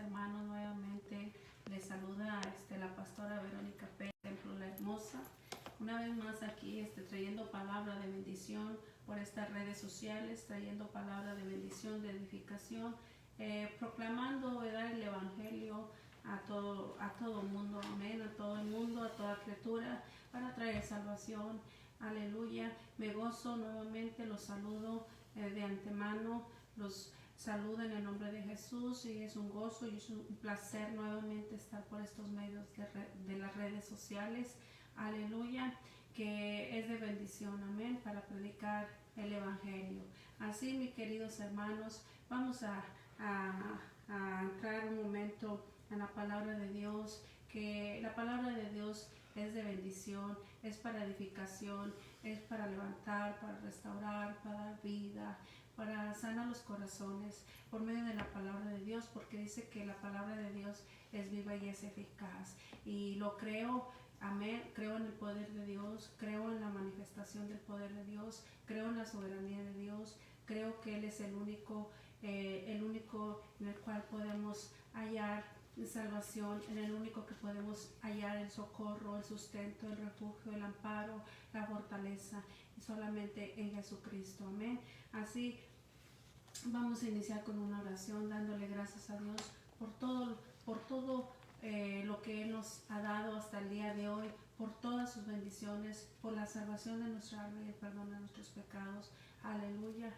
hermanos, nuevamente les saluda la pastora Verónica Pérez, Templo La Hermosa. Una vez más aquí trayendo palabra de bendición por estas redes sociales, trayendo palabra de bendición, de edificación, proclamando, ¿verdad?, el evangelio a todo mundo, amén, a todo el mundo, a toda criatura, para traer salvación. Aleluya. Me gozo nuevamente, los saludo de antemano, los saludo en el nombre de Jesús, y es un gozo y es un placer nuevamente estar por estos medios de las redes sociales. Aleluya, que es de bendición, amén, para predicar el evangelio. Así, mis queridos hermanos, vamos a entrar un momento en la palabra de Dios, que la palabra de Dios es de bendición, es para edificación, es para levantar, para restaurar, para dar vida, para sanar los corazones por medio de la palabra de Dios, porque dice que la palabra de Dios es viva y es eficaz. Y lo creo, amén, creo en el poder de Dios, creo en la manifestación del poder de Dios, creo en la soberanía de Dios, creo que Él es el único en el cual podemos hallar salvación, en el único que podemos hallar el socorro, el sustento, el refugio, el amparo, la fortaleza, y solamente en Jesucristo, amén. Así vamos a iniciar con una oración dándole gracias a Dios por todo lo que Él nos ha dado hasta el día de hoy, por todas sus bendiciones, por la salvación de nuestra alma y el perdón de nuestros pecados. Aleluya.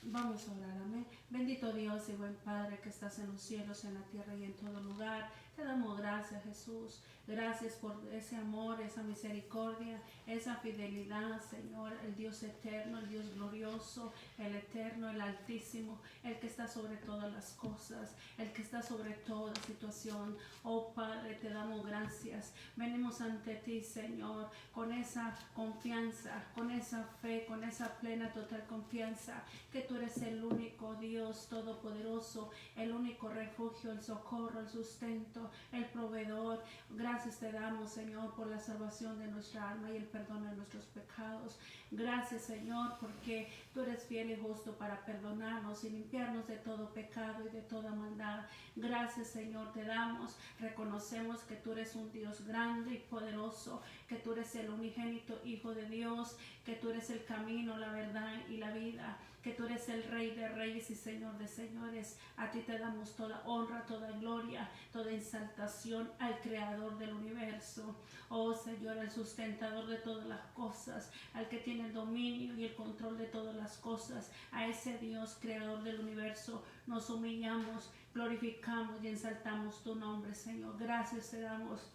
Vamos a orar, amén. Bendito Dios y buen Padre que estás en los cielos, en la tierra y en todo lugar, te damos gracias, Jesús. Gracias por ese amor, esa misericordia, esa fidelidad, Señor, el Dios eterno, el Dios glorioso, el eterno, el altísimo, el que está sobre todas las cosas, el que está sobre toda situación. Oh Padre, te damos gracias. Venimos ante ti, Señor, con esa confianza, con esa fe, con esa plena, total confianza, que tú eres el único Dios todopoderoso, el único refugio, el socorro, el sustento, el proveedor. Gracias te damos, Señor, por la salvación de nuestra alma y el perdón de nuestros pecados. Gracias, Señor, porque tú eres fiel y justo para perdonarnos y limpiarnos de todo pecado y de toda maldad. Gracias, Señor, te damos. Reconocemos que tú eres un Dios grande y poderoso, que tú eres el unigénito Hijo de Dios, que tú eres el camino, la verdad y la vida, que tú eres el Rey de Reyes y Señor de Señores. A ti te damos toda honra, toda gloria, toda exaltación al Creador del universo. Oh Señor, el sustentador de todas las cosas, al que tiene el dominio y el control de todas las cosas. A ese Dios, Creador del universo, nos humillamos, glorificamos y exaltamos tu nombre, Señor. Gracias te damos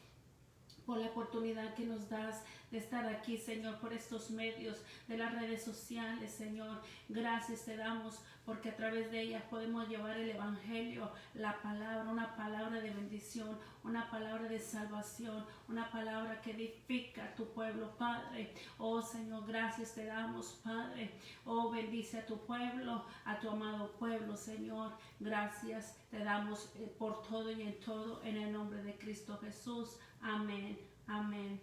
por la oportunidad que nos das de estar aquí, Señor, por estos medios de las redes sociales, Señor. Gracias te damos porque a través de ellas podemos llevar el evangelio, la palabra, una palabra de bendición, una palabra de salvación, una palabra que edifica a tu pueblo, Padre. Oh Señor, gracias te damos, Padre. Oh, bendice a tu pueblo, a tu amado pueblo, Señor. Gracias te damos por todo y en todo, en el nombre de Cristo Jesús. Amén, amén.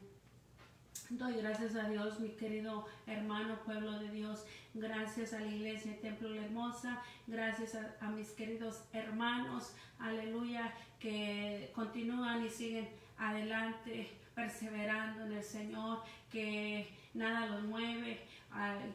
Doy gracias a Dios, mi querido hermano, pueblo de Dios. Gracias a la iglesia Templo La Hermosa. Gracias a mis queridos hermanos, aleluya, que continúan y siguen adelante, perseverando en el Señor, que nada los mueve,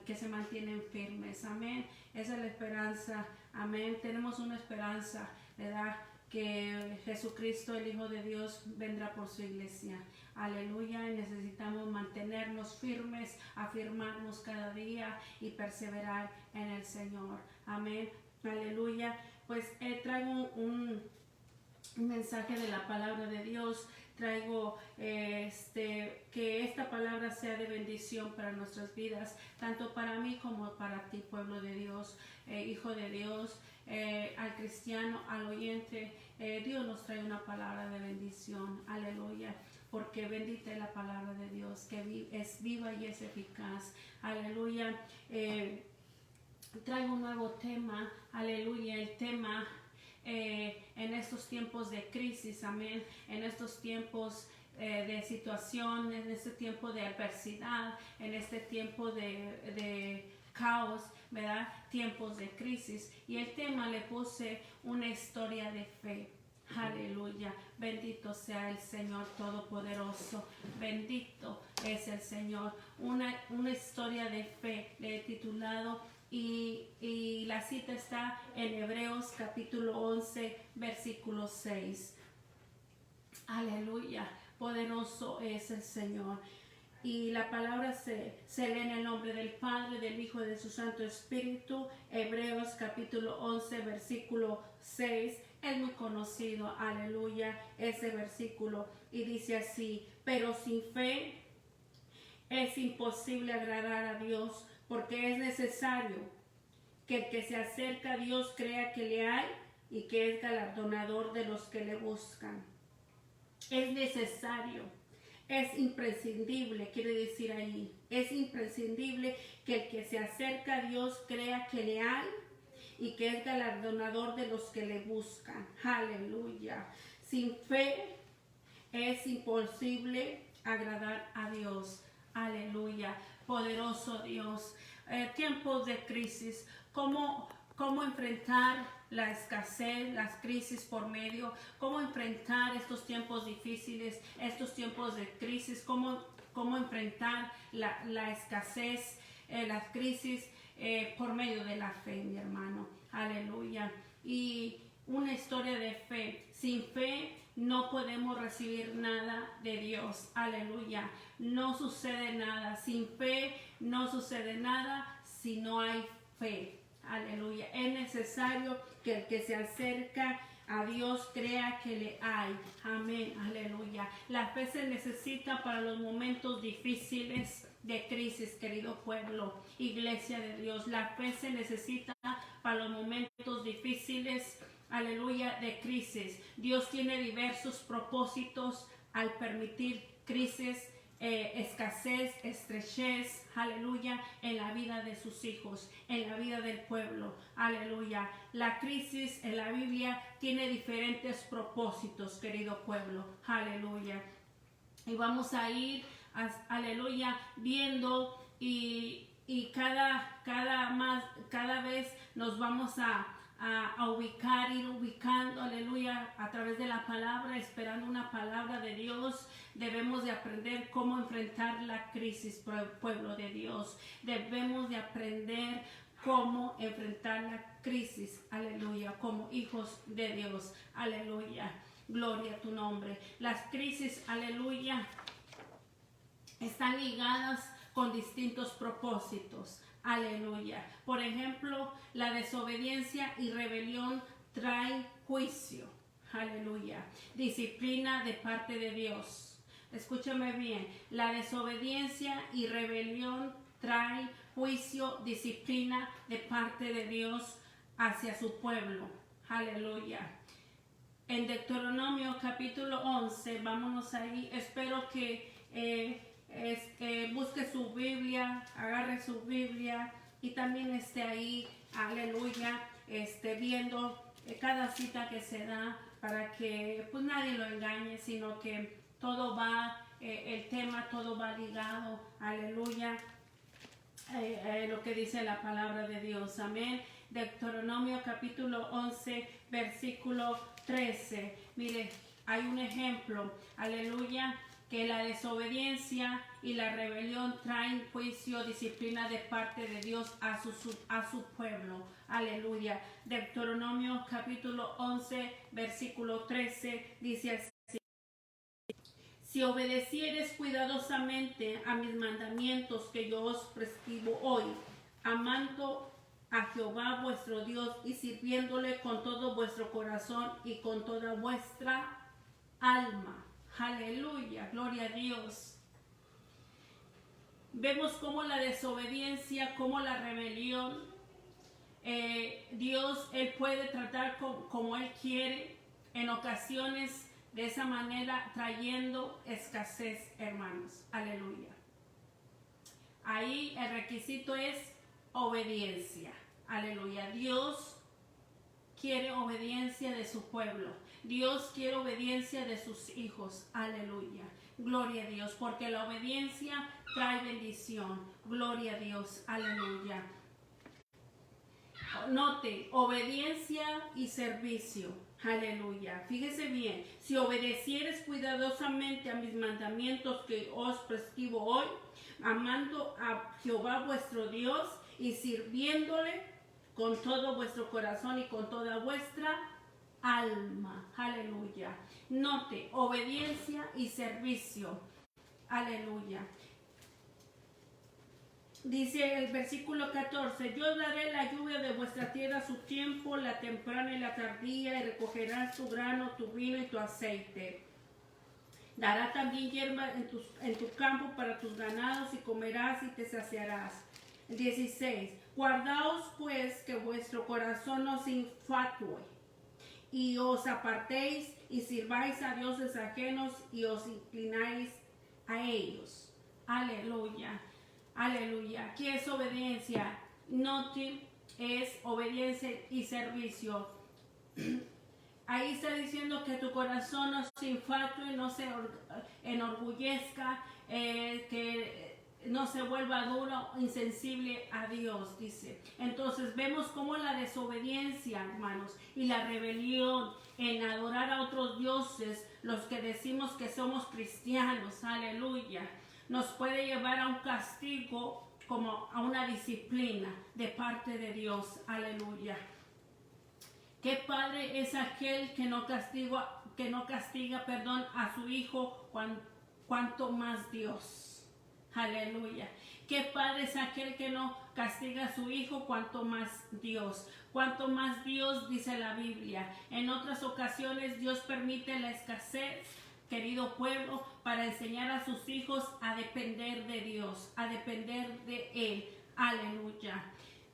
que se mantienen firmes. Amén. Esa es la esperanza. Amén. Tenemos una esperanza, ¿verdad?, que Jesucristo, el Hijo de Dios, vendrá por su iglesia. Aleluya, y necesitamos mantenernos firmes, afirmarnos cada día y perseverar en el Señor. Amén, aleluya. Pues traigo un mensaje de la palabra de Dios. Traigo que esta palabra sea de bendición para nuestras vidas, tanto para mí como para ti, pueblo de Dios, hijo de Dios, al cristiano, al oyente. Dios nos trae una palabra de bendición, aleluya, porque bendita es la palabra de Dios, que es viva y es eficaz, aleluya. Traigo un nuevo tema, aleluya, el tema en estos tiempos de crisis, amén, en estos tiempos de situación, en este tiempo de adversidad, en este tiempo de caos, ¿verdad? Tiempos de crisis. Y el tema le puse una historia de fe. Aleluya. Bendito sea el Señor Todopoderoso. Bendito es el Señor. Una historia de fe, le he titulado, y la cita está en Hebreos capítulo 11, versículo 6. Aleluya. Poderoso es el Señor. Y la palabra se lee en el nombre del Padre, del Hijo y de su Santo Espíritu. Hebreos capítulo 11, versículo 6. Es muy conocido, aleluya, ese versículo. Y dice así: pero sin fe es imposible agradar a Dios, porque es necesario que el que se acerca a Dios crea que le hay y que es galardonador de los que le buscan. Es necesario. Es imprescindible, quiere decir ahí, es imprescindible que el que se acerca a Dios crea que le hay y que es galardonador de los que le buscan. Aleluya. Sin fe es imposible agradar a Dios. Aleluya. Poderoso Dios. Tiempos de crisis. ¿Cómo enfrentar la escasez, las crisis por medio? ¿Cómo enfrentar estos tiempos difíciles, estos tiempos de crisis? ¿Cómo enfrentar la escasez, las crisis por medio de la fe, mi hermano? Aleluya. Y una historia de fe. Sin fe no podemos recibir nada de Dios. Aleluya. No sucede nada. Sin fe no sucede nada si no hay fe. Aleluya. Es necesario que el que se acerca a Dios crea que le hay. Amén. Aleluya. La fe se necesita para los momentos difíciles de crisis, querido pueblo, iglesia de Dios. La fe se necesita para los momentos difíciles, aleluya, de crisis. Dios tiene diversos propósitos al permitir crisis, escasez, estrechez, aleluya, en la vida de sus hijos, en la vida del pueblo, aleluya. La crisis en la Biblia tiene diferentes propósitos, querido pueblo, aleluya. Y vamos a ir, aleluya, viendo y cada vez nos vamos a ubicar, ir ubicando, aleluya, a través de la palabra, esperando una palabra de Dios. Debemos de aprender cómo enfrentar la crisis, pueblo de Dios. Debemos de aprender cómo enfrentar la crisis, aleluya, como hijos de Dios, aleluya. Gloria a tu nombre. Las crisis, aleluya, están ligadas con distintos propósitos. Aleluya. Por ejemplo, la desobediencia y rebelión traen juicio. Aleluya. Disciplina de parte de Dios. Escúchame bien. La desobediencia y rebelión traen juicio, disciplina de parte de Dios hacia su pueblo. Aleluya. En Deuteronomio capítulo 11, vámonos ahí. Espero que busque su Biblia, agarre su Biblia y también esté ahí, aleluya, viendo cada cita que se da, para que pues nadie lo engañe, sino que todo va, el tema, todo va ligado, aleluya, lo que dice la palabra de Dios. Amén. Deuteronomio capítulo 11, versículo 13. Mire, hay un ejemplo, aleluya, que la desobediencia y la rebelión traen juicio, disciplina de parte de Dios a su pueblo. Aleluya. Deuteronomio capítulo 11, versículo 13 dice así: si obedecieres cuidadosamente a mis mandamientos que yo os prescribo hoy, amando a Jehová vuestro Dios y sirviéndole con todo vuestro corazón y con toda vuestra alma. Aleluya, gloria a Dios. Vemos cómo la desobediencia, cómo la rebelión, Dios, Él puede tratar como Él quiere, en ocasiones de esa manera, trayendo escasez, hermanos. Aleluya. Ahí el requisito es obediencia. Aleluya. Dios quiere obediencia de su pueblo. Dios quiere obediencia de sus hijos. Aleluya. Gloria a Dios, porque la obediencia trae bendición. Gloria a Dios. Aleluya. Note, obediencia y servicio. Aleluya. Fíjese bien, si obedecieres cuidadosamente a mis mandamientos que os prescribo hoy, amando a Jehová vuestro Dios y sirviéndole con todo vuestro corazón y con toda vuestra alma. Aleluya. Note, obediencia y servicio. Aleluya. Dice el versículo 14, yo daré la lluvia de vuestra tierra a su tiempo, la temprana y la tardía, y recogerás tu grano, tu vino y tu aceite. Dará también hierba en tu campo para tus ganados, y comerás y te saciarás. 16. Guardaos pues que vuestro corazón no se infatúe, y os apartéis y sirváis a dioses ajenos y os inclináis a ellos. Aleluya. Aleluya. ¿Qué es obediencia? Note, es obediencia y servicio. Ahí está diciendo que tu corazón no se infatúe, no se enorgullezca, que no se vuelva duro, insensible a Dios, dice. Entonces vemos cómo la desobediencia, hermanos, y la rebelión en adorar a otros dioses, los que decimos que somos cristianos, aleluya, nos puede llevar a un castigo, como a una disciplina de parte de Dios, aleluya. ¿Qué padre es aquel que no castiga, a su hijo, cuanto más Dios? Aleluya. ¿Qué padre es aquel que no castiga a su hijo, cuanto más Dios? Cuanto más Dios, dice la Biblia. En otras ocasiones Dios permite la escasez, querido pueblo, para enseñar a sus hijos a depender de Dios, a depender de Él. Aleluya.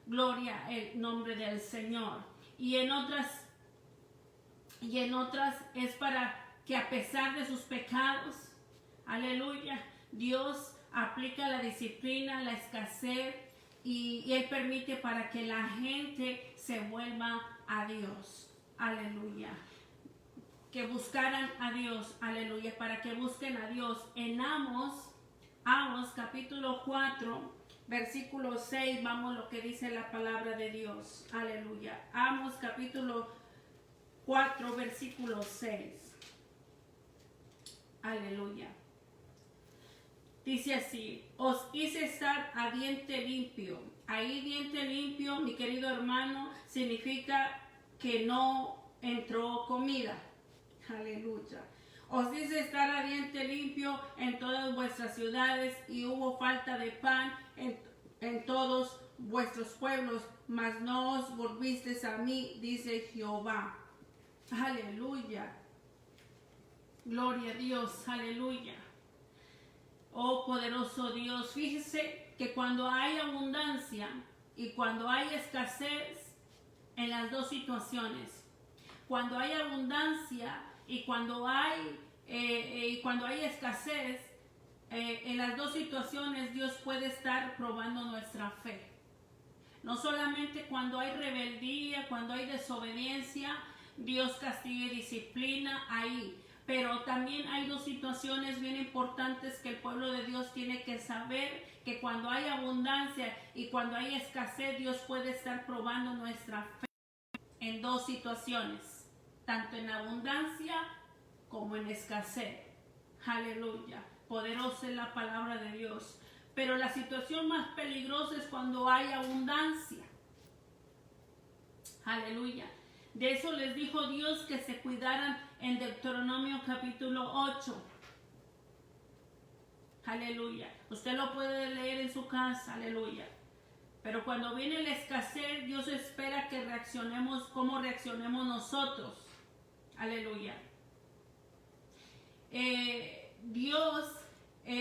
Gloria al nombre del Señor. Y en otras es para que, a pesar de sus pecados, aleluya, Dios aplica la disciplina, la escasez, y Él permite para que la gente se vuelva a Dios. Aleluya. Que buscaran a Dios, aleluya, para que busquen a Dios. En Amos capítulo 4, versículo 6, vamos lo que dice la palabra de Dios, aleluya. Amos capítulo 4, versículo 6, aleluya. Dice así, os hice estar a diente limpio. Ahí diente limpio, mi querido hermano, significa que no entró comida. Aleluya. Os dice estar a diente limpio en todas vuestras ciudades, y hubo falta de pan en todos vuestros pueblos, mas no os volvisteis a mí, dice Jehová. Aleluya. Gloria a Dios. Aleluya. Oh poderoso Dios, fíjese que cuando hay abundancia y cuando hay escasez, en las dos situaciones, cuando hay abundancia y cuando hay escasez, en las dos situaciones Dios puede estar probando nuestra fe. No solamente cuando hay rebeldía, cuando hay desobediencia, Dios castiga y disciplina ahí. Pero también hay dos situaciones bien importantes que el pueblo de Dios tiene que saber, que cuando hay abundancia y cuando hay escasez, Dios puede estar probando nuestra fe en dos situaciones, tanto en abundancia como en escasez. Aleluya. Poderosa es la palabra de Dios. Pero la situación más peligrosa es cuando hay abundancia. Aleluya. De eso les dijo Dios que se cuidaran en Deuteronomio capítulo 8. Aleluya. Usted lo puede leer en su casa. Aleluya. Pero cuando viene la escasez, Dios espera que reaccionemos como reaccionemos nosotros. Aleluya. Dios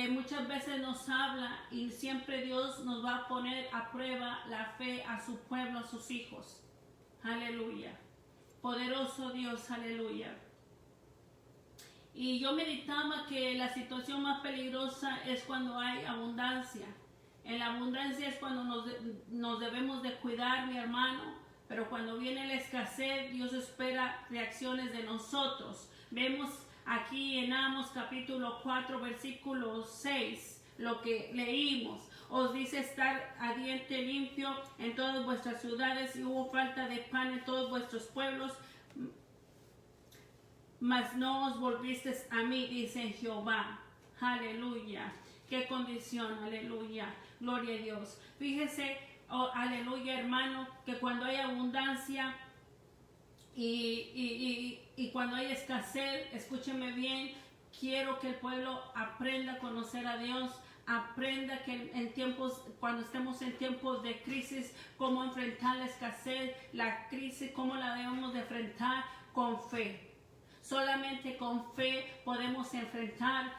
muchas veces nos habla, y siempre Dios nos va a poner a prueba la fe a su pueblo, a sus hijos. Aleluya. Poderoso Dios, aleluya. Y yo meditaba que la situación más peligrosa es cuando hay abundancia. En la abundancia es cuando nos debemos de cuidar, mi hermano. Pero cuando viene la escasez, Dios espera reacciones de nosotros. Vemos aquí en Amos capítulo 4, versículo 6, lo que leímos. Os dice estar a diente limpio en todas vuestras ciudades, y hubo falta de pan en todos vuestros pueblos, mas no os volvisteis a mí, dice Jehová. Aleluya. Qué condición, aleluya. Gloria a Dios. Fíjese, oh, aleluya, hermano, que cuando hay abundancia y cuando hay escasez, escúcheme bien, quiero que el pueblo aprenda a conocer a Dios, aprenda que en tiempos, cuando estemos en tiempos de crisis, cómo enfrentar la escasez, la crisis, cómo la debemos de enfrentar con fe. Solamente con fe podemos enfrentar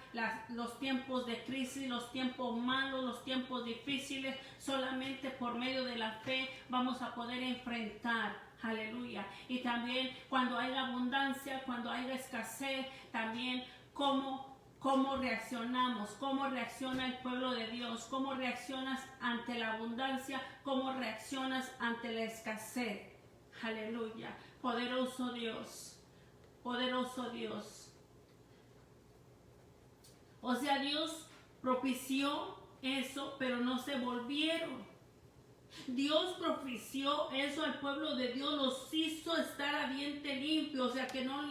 los tiempos de crisis, los tiempos malos, los tiempos difíciles. Solamente por medio de la fe vamos a poder enfrentar. Aleluya. Y también cuando hay abundancia, cuando hay escasez, también cómo reaccionamos, cómo reacciona el pueblo de Dios, cómo reaccionas ante la abundancia, cómo reaccionas ante la escasez. Aleluya. Poderoso Dios. Poderoso Dios. O sea, Dios propició eso, pero no se volvieron. Dios propició eso al pueblo de Dios, los hizo estar a diente limpio, o sea que no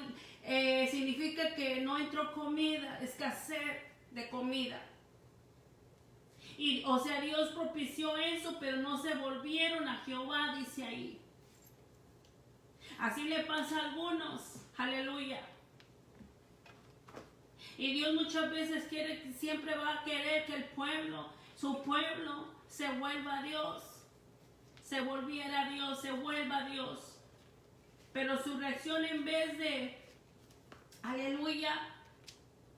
significa que no entró comida, escasez de comida. Y, o sea, Dios propició eso, pero no se volvieron a Jehová, dice ahí. Así le pasa a algunos. Aleluya. Y Dios muchas veces siempre va a querer que el pueblo, su pueblo, se vuelva a Dios. Se volviera a Dios, se vuelva a Dios. Pero su reacción en vez de, aleluya,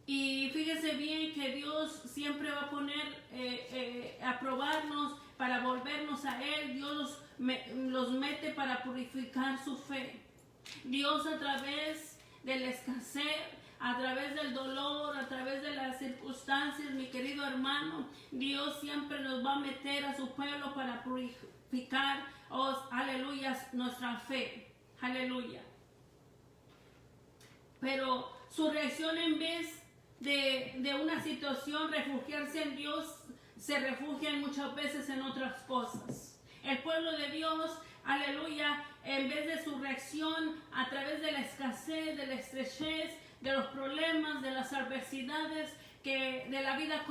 y fíjese bien que Dios siempre va a poner, a probarnos para volvernos a Él. Dios los mete para purificar su fe. Dios a través de la escasez, a través del dolor, a través de las circunstancias, mi querido hermano, Dios siempre nos va a meter a su pueblo para purificar, aleluya, nuestra fe. Aleluya. Pero su reacción en vez de una situación, refugiarse en Dios, se refugian muchas veces en otras cosas. El pueblo de Dios, aleluya, en vez de su reacción a través de la escasez, de la estrechez, de los problemas, de las adversidades, de la vida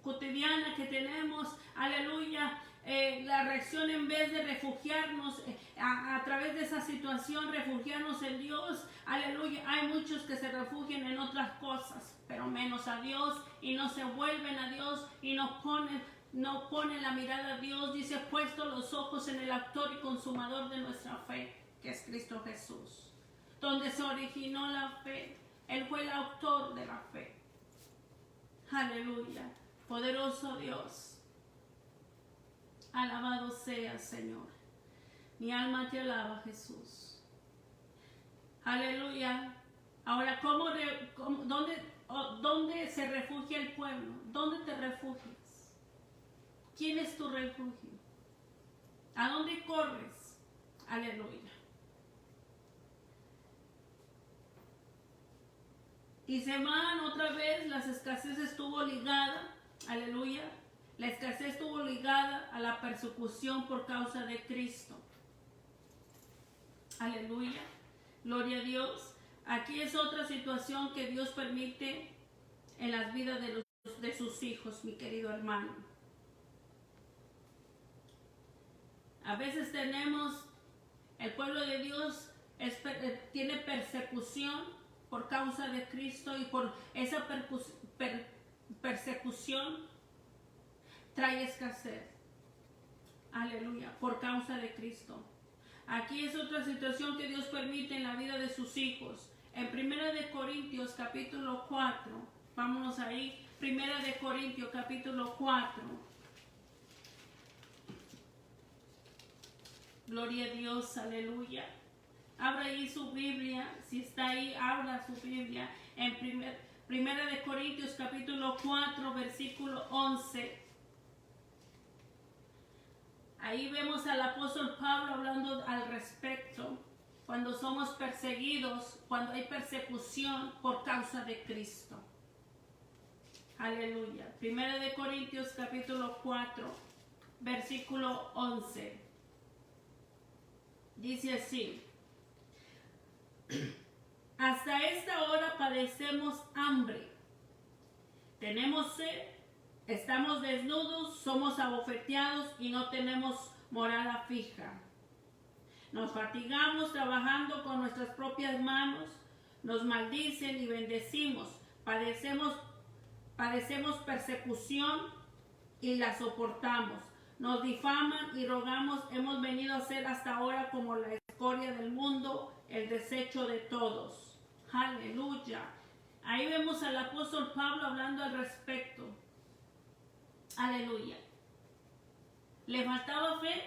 cotidiana que tenemos, aleluya, la reacción en vez de refugiarnos a través de esa situación, refugiarnos en Dios, aleluya, hay muchos que se refugian en otras cosas, pero menos a Dios, y no se vuelven a Dios y no ponen la mirada a Dios. Dice, puesto los ojos en el autor y consumador de nuestra fe, que es Cristo Jesús, donde se originó la fe. Él fue el autor de la fe. Aleluya. Poderoso Dios. Alabado sea, Señor. Mi alma te alaba, Jesús. Aleluya. Ahora, ¿dónde se refugia el pueblo? ¿Dónde te refugias? ¿Quién es tu refugio? ¿A dónde corres? Aleluya. Y se van otra vez, la escasez estuvo ligada, aleluya, la escasez estuvo ligada a la persecución por causa de Cristo. Aleluya, gloria a Dios. Aquí es otra situación que Dios permite en las vidas de sus hijos, mi querido hermano. A veces el pueblo de Dios tiene persecución por causa de Cristo, y por esa persecución trae escasez. Aleluya, por causa de Cristo. Aquí es otra situación que Dios permite en la vida de sus hijos. En 1 Corintios capítulo 4, vámonos ahí, 1 Corintios capítulo 4. Gloria a Dios, aleluya. Abra ahí su Biblia, si está ahí, abra su Biblia en 1 Corintios capítulo 4, versículo 11. Ahí vemos al apóstol Pablo hablando al respecto, cuando somos perseguidos, cuando hay persecución por causa de Cristo. Aleluya. 1 Corintios capítulo 4, versículo 11. Dice así: hasta padecemos hambre, tenemos sed, estamos desnudos, somos abofeteados y no tenemos morada fija. Nos fatigamos trabajando con nuestras propias manos, nos maldicen y bendecimos, padecemos persecución y la soportamos. Nos difaman y rogamos, hemos venido a ser hasta ahora como la escoria del mundo, el desecho de todos. Aleluya. Ahí vemos al apóstol Pablo hablando al respecto. Aleluya. ¿Le faltaba fe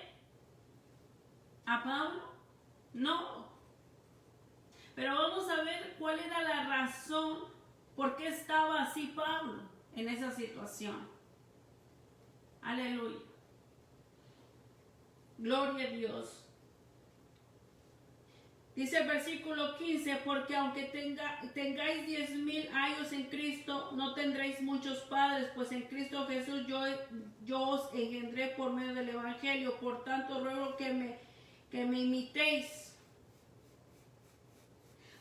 a Pablo? No. Pero vamos a ver cuál era la razón por qué estaba así Pablo en esa situación. Aleluya. Gloria a Dios. Dice el versículo 15, porque aunque tengáis 10,000 años en Cristo, no tendréis muchos padres, pues en Cristo Jesús yo os engendré por medio del Evangelio. Por tanto, ruego que me imitéis.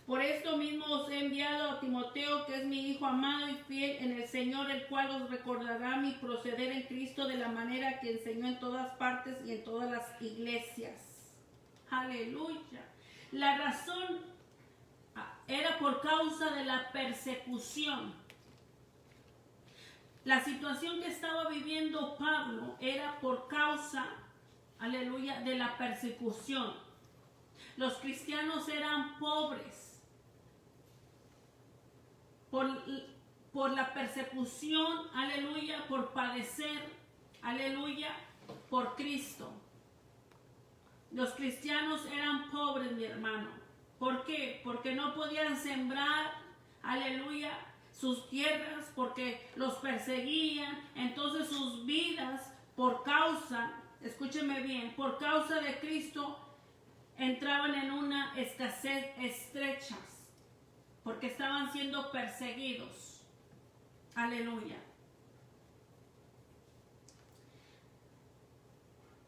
Por esto mismo os he enviado a Timoteo, que es mi hijo amado y fiel en el Señor, el cual os recordará mi proceder en Cristo de la manera que enseñó en todas partes y en todas las iglesias. Aleluya. La razón era por causa de la persecución. La situación que estaba viviendo Pablo era por causa, aleluya, de la persecución. Los cristianos eran pobres por la persecución, aleluya, por padecer, aleluya, por Cristo. Los cristianos eran pobres, mi hermano. ¿Por qué? Porque no podían sembrar, aleluya, sus tierras, porque los perseguían. Entonces sus vidas, por causa, escúcheme bien, por causa de Cristo, entraban en una escasez estrechas, porque estaban siendo perseguidos. Aleluya.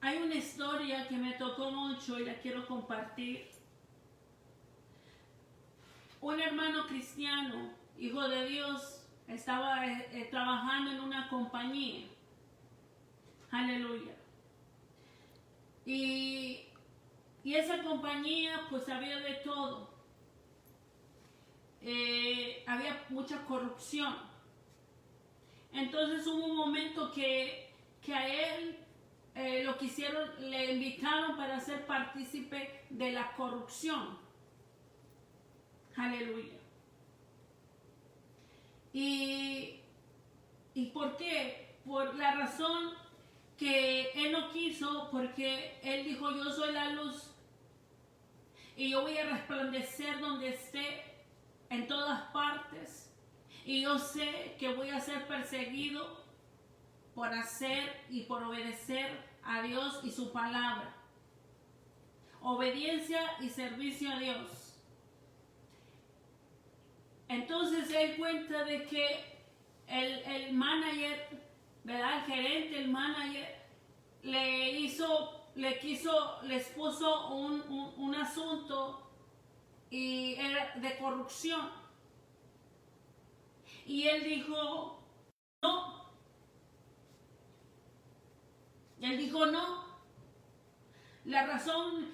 Hay una historia que me tocó mucho y la quiero compartir. Un hermano cristiano, hijo de Dios, estaba trabajando en una compañía. Aleluya. Y esa compañía, pues había de todo. Había mucha corrupción. Entonces hubo un momento que a él le invitaron para ser partícipe de la corrupción. Aleluya. ¿Y por qué? Por la razón que él no quiso, porque él dijo, yo soy la luz y yo voy a resplandecer donde esté, en todas partes, y yo sé que voy a ser perseguido por hacer y por obedecer a Dios y su palabra. Obediencia y servicio a Dios. Entonces él cuenta de que el manager, ¿verdad? El gerente, el manager, les puso un asunto y era de corrupción. Y él dijo, no. Él dijo no. La razón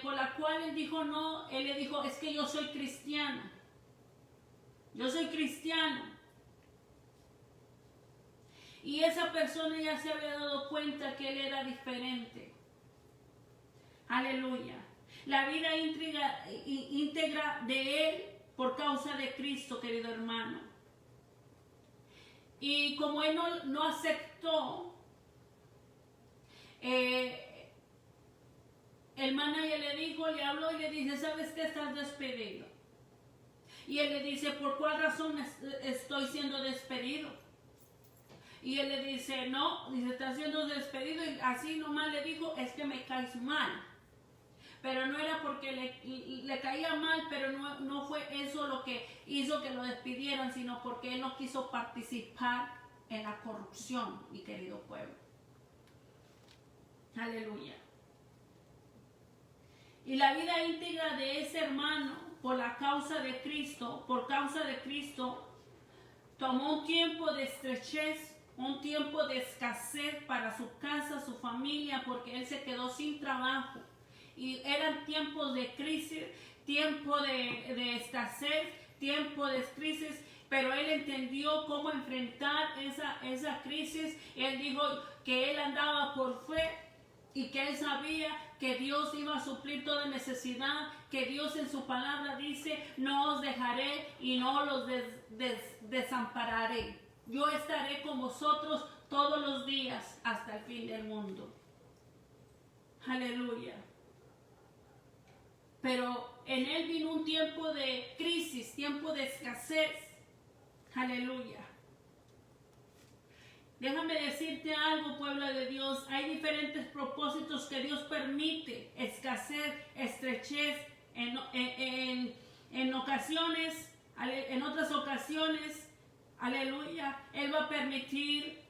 por la cual él dijo no, él le dijo, es que yo soy cristiano. Yo soy cristiano. Y esa persona ya se había dado cuenta que él era diferente. Aleluya. La vida íntegra de él por causa de Cristo, querido hermano. Y como él no aceptó, el manager le habló y le dice, ¿sabes qué? Estás despedido. Y él le dice, ¿por cuál razón estoy siendo despedido? Y él le dice, no, dice, estás siendo despedido. Y así nomás le dijo, es que me caes mal. Pero no era porque le caía mal, pero no fue eso lo que hizo que lo despidieran, sino porque él no quiso participar en la corrupción, mi querido pueblo. Aleluya. Y la vida íntegra de ese hermano por la causa de Cristo, por causa de Cristo, tomó un tiempo de estrechez, un tiempo de escasez para su casa, su familia, porque él se quedó sin trabajo. Y eran tiempos de crisis, tiempo de escasez, tiempo de crisis, pero él entendió cómo enfrentar esa crisis. Él dijo que él andaba por fe y que él sabía que Dios iba a suplir toda necesidad, que Dios en su palabra dice, no os dejaré y no los desampararé. Yo estaré con vosotros todos los días hasta el fin del mundo. Aleluya. Pero en él vino un tiempo de crisis, tiempo de escasez. Aleluya. Déjame decirte algo, pueblo de Dios. Hay diferentes propósitos que Dios permite. Escasez, estrechez. En ocasiones, en otras ocasiones, aleluya, Él va a permitir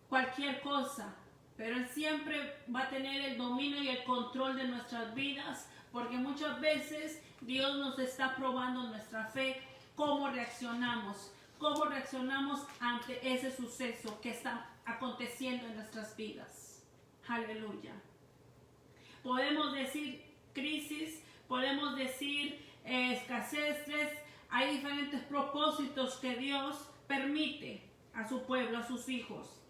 cualquier cosa. Pero Él siempre va a tener el dominio y el control de nuestras vidas. Porque muchas veces Dios nos está probando nuestra fe. ¿Cómo reaccionamos? ¿Cómo reaccionamos ante ese suceso que está aconteciendo en nuestras vidas? Aleluya. Podemos decir crisis, podemos decir escasez, estrés. Hay diferentes propósitos que Dios permite a su pueblo, a sus hijos.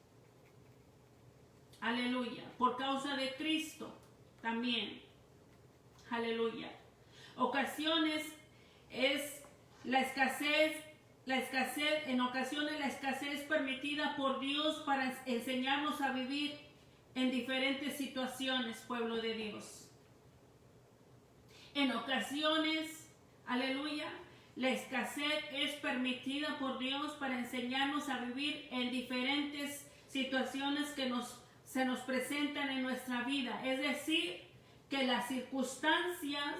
Aleluya. Por causa de Cristo también. Aleluya. Ocasiones es la escasez, en ocasiones la escasez permitida por Dios para enseñarnos a vivir en diferentes situaciones, pueblo de Dios. En ocasiones, aleluya, la escasez es permitida por Dios para enseñarnos a vivir en diferentes situaciones que se nos presentan en nuestra vida. Es decir, que las circunstancias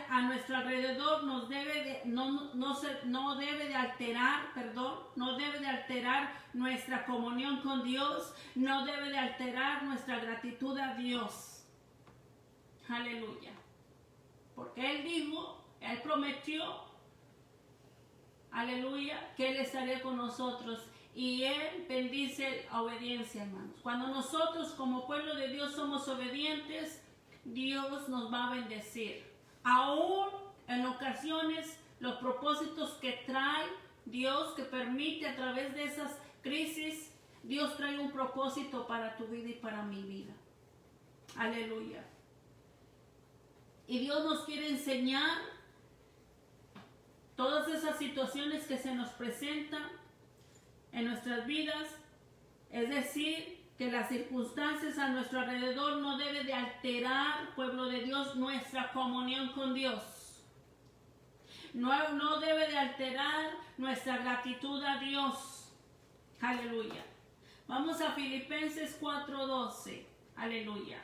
a nuestro alrededor no debe de alterar nuestra comunión con Dios, no debe de alterar nuestra gratitud a Dios. Aleluya. Porque Él dijo, Él prometió, aleluya, que Él estaría con nosotros. Y Él bendice la obediencia, hermanos. Cuando nosotros como pueblo de Dios somos obedientes, Dios nos va a bendecir. Aún en ocasiones los propósitos que trae Dios, que permite a través de esas crisis, Dios trae un propósito para tu vida y para mi vida. Aleluya. Y Dios nos quiere enseñar todas esas situaciones que se nos presentan en nuestras vidas, es decir, que las circunstancias a nuestro alrededor no deben de alterar, pueblo de Dios, nuestra comunión con Dios. No debe de alterar nuestra gratitud a Dios. Aleluya. Vamos a Filipenses 4:12. Aleluya.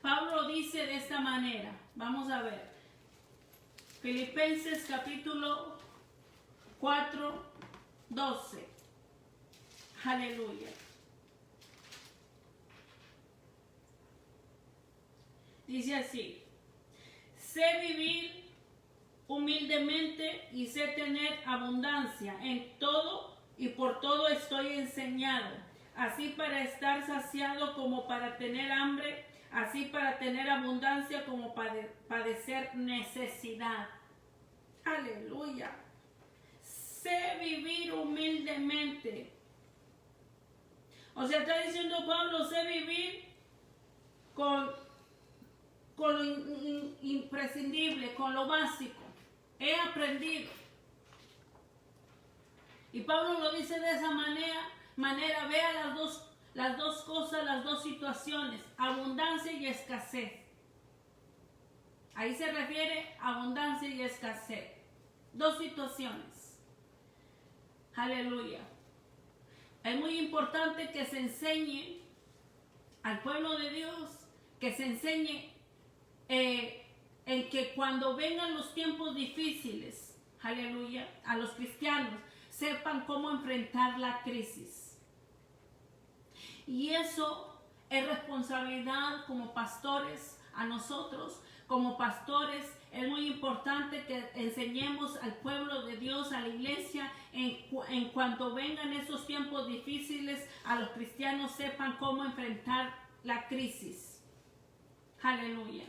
Pablo dice de esta manera, vamos a ver. Filipenses capítulo 4:12. Aleluya. Dice así: sé vivir humildemente y sé tener abundancia en todo y por todo estoy enseñado, así para estar saciado como para tener hambre, así para tener abundancia como para padecer necesidad. Aleluya. Sé vivir humildemente. O sea, está diciendo Pablo, sé vivir con lo imprescindible, con lo básico. He aprendido. Y Pablo lo dice de esa manera, vea las dos cosas, las dos situaciones, abundancia y escasez. Ahí se refiere a abundancia y escasez. Dos situaciones. Aleluya. Es muy importante que se enseñe al pueblo de Dios, que se enseñe en que cuando vengan los tiempos difíciles, aleluya, a los cristianos, sepan cómo enfrentar la crisis. Y eso es responsabilidad como pastores a nosotros, como pastores, es muy importante que enseñemos al pueblo de Dios, a la iglesia, en cuanto vengan esos tiempos difíciles, a los cristianos sepan cómo enfrentar la crisis. Aleluya.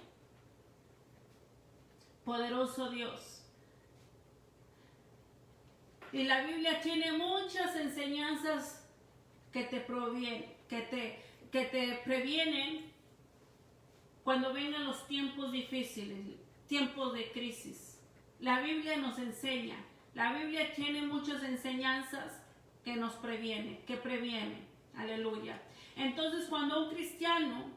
Poderoso Dios. Y la Biblia tiene muchas enseñanzas que te previenen cuando vengan los tiempos difíciles, tiempos de crisis. La Biblia nos enseña. La Biblia tiene muchas enseñanzas que nos previenen, que previenen. Aleluya. Entonces, cuando a un cristiano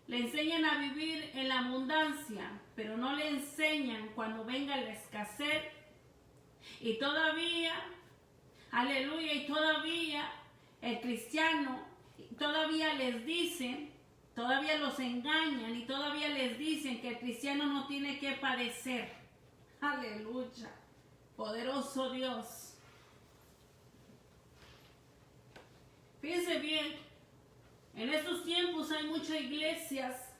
le enseñan a vivir en la abundancia, pero no le enseñan cuando venga la escasez, y todavía, aleluya, y todavía el cristiano, todavía les dicen, todavía los engañan y todavía les dicen que el cristiano no tiene que padecer. Aleluya, poderoso Dios. Fíjense bien, en estos tiempos hay muchas iglesias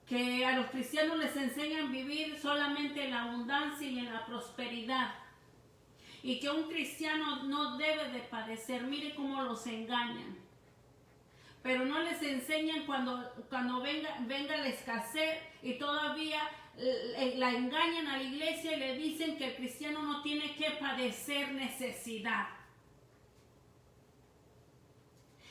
que a los cristianos les enseñan a vivir solamente en la abundancia y en la prosperidad. Y que un cristiano no debe de padecer. Mire cómo los engañan. Pero no les enseñan cuando venga la escasez y todavía la engañan a la iglesia y le dicen que el cristiano no tiene que padecer necesidad.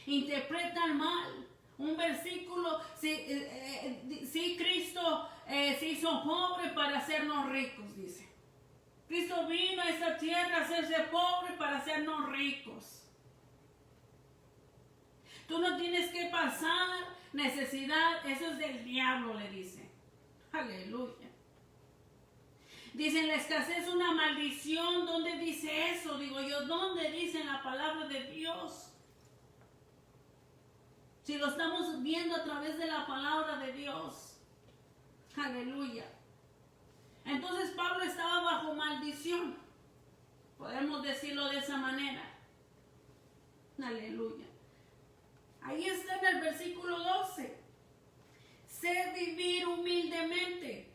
Interpretan mal un versículo, si Cristo se hizo pobre para hacernos ricos, dice. Cristo vino a esta tierra a hacerse pobre para hacernos ricos. Tú no tienes que pasar necesidad, eso es del diablo, le dice. Aleluya. Dicen, la escasez es una maldición. ¿Dónde dice eso? Digo yo, ¿dónde dice en la palabra de Dios? Si lo estamos viendo a través de la palabra de Dios. Aleluya. Entonces Pablo estaba bajo maldición. Podemos decirlo de esa manera. Aleluya. Ahí está en el versículo 12. Sé vivir humildemente.